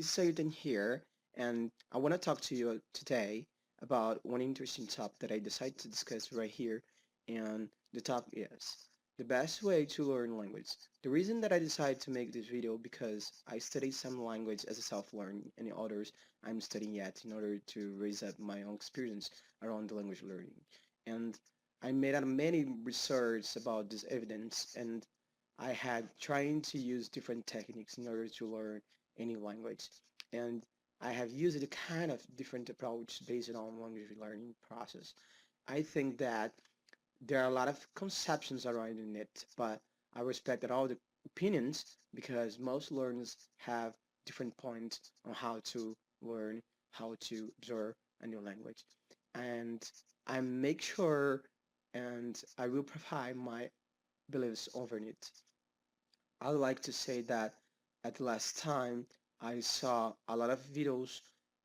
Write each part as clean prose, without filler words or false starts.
this is Sayudan here, and I want to talk to you today about one interesting topic that I decided to discuss right here, and the topic is the best way to learn language. The reason that I decided to make this video because I study some language as a self-learning, and the others I'm studying yet in order to raise up my own experience around the language learning. And I made out many research about this evidence, and I had trying to use different techniques in order to learn any language. And I have used a kind of different approach based on language learning process. I think that there are a lot of conceptions around in it, but I respect that all the opinions because most learners have different points on how to learn, how to observe a new language. And I make sure and I will provide my beliefs over it. I would like to say that at the last time I saw a lot of videos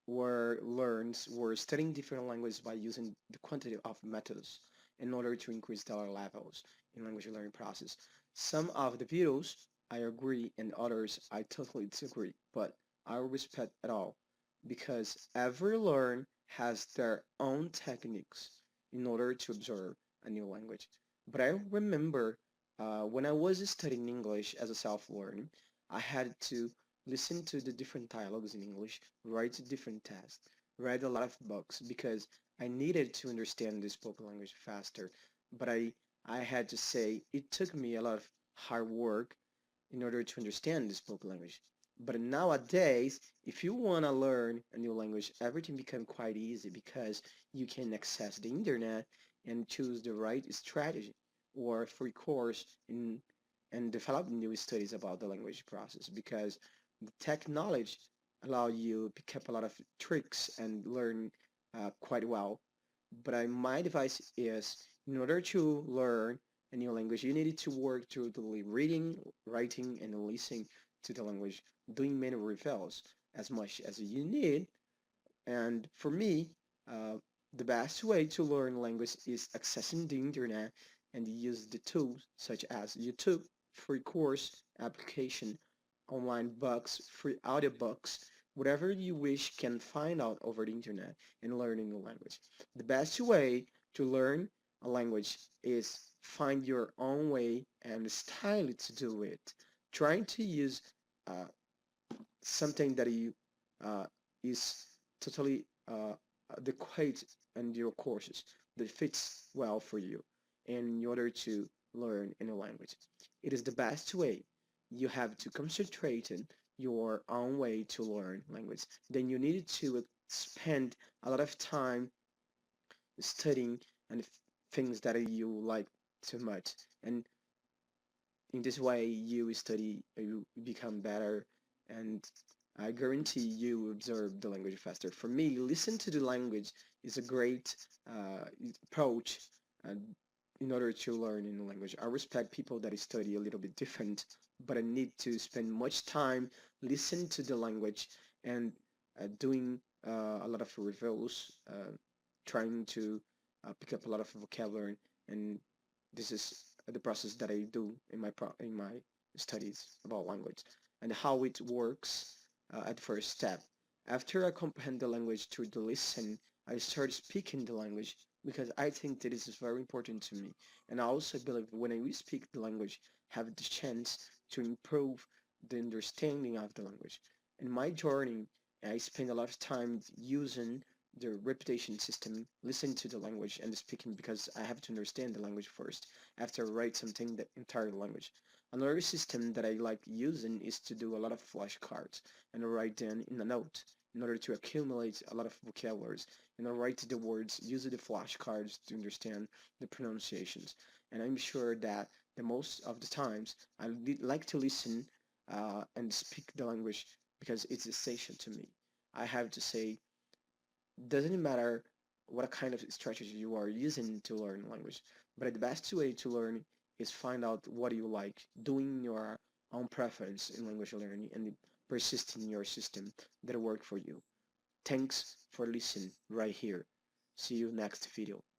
where learns were studying different languages by using the quantity of methods in order to increase their levels in language learning process. Some of the videos I agree and others I totally disagree, but I respect it all because every learn has their own techniques in order to observe a new language. But I remember when I was studying English as a self-learning, I had to listen to the different dialogues in English, write different tests, read a lot of books because I needed to understand the spoken language faster. But I had to say it took me a lot of hard work in order to understand the spoken language. But nowadays, if you want to learn a new language, everything becomes quite easy because you can access the internet and choose the right strategy or free course in and develop new studies about the language process because the tech knowledge allow you pick up a lot of tricks and learn quite well. But my advice is in order to learn a new language, you need to work through the reading, writing, and listening to the language, doing many reviews as much as you need. And for me, uh, the best way to learn language is accessing the internet and use the tools such as YouTube, free course, application, online books, free audiobooks, whatever you wish can find out over the internet and learning a language. The best way to learn a language is find your own way and style to do it. Trying to use uh, something that you uh, is totally adequate in your courses that fits well for you in order to learn a new language. It is the best way. You have to concentrate in your own way to learn language. Then you need to spend a lot of time studying and things that you like too much. And in this way, you study, you become better, and I guarantee you observe the language faster. For me, listen to the language is a great approach uh, in order to learn in the language. I respect people that study a little bit different, but I need to spend much time listen to the language and doing a lot of reviews, trying to pick up a lot of vocabulary, and this is the process that I do in in my studies about language and how it works at first step. After I comprehend the language through the listen, I start speaking the language because I think that this is very important to me. And I also believe when we speak the language, have the chance to improve the understanding of the language. In my journey, I spend a lot of time using the repetition system, listening to the language and the speaking because I have to understand the language first after I write something that entire language. Another system that I like using is to do a lot of flashcards and write them in a note in order to accumulate a lot of vocabularies and I write the words using the flashcards to understand the pronunciations. And I'm sure that the most of the times I like to listen and speak the language because it's essential to me. I have to say doesn't matter what kind of strategy you are using to learn language, but the best way to learn is find out what you like, doing your own preference in language learning and persist in your system that work for you. Thanks for listening right here. See you next video.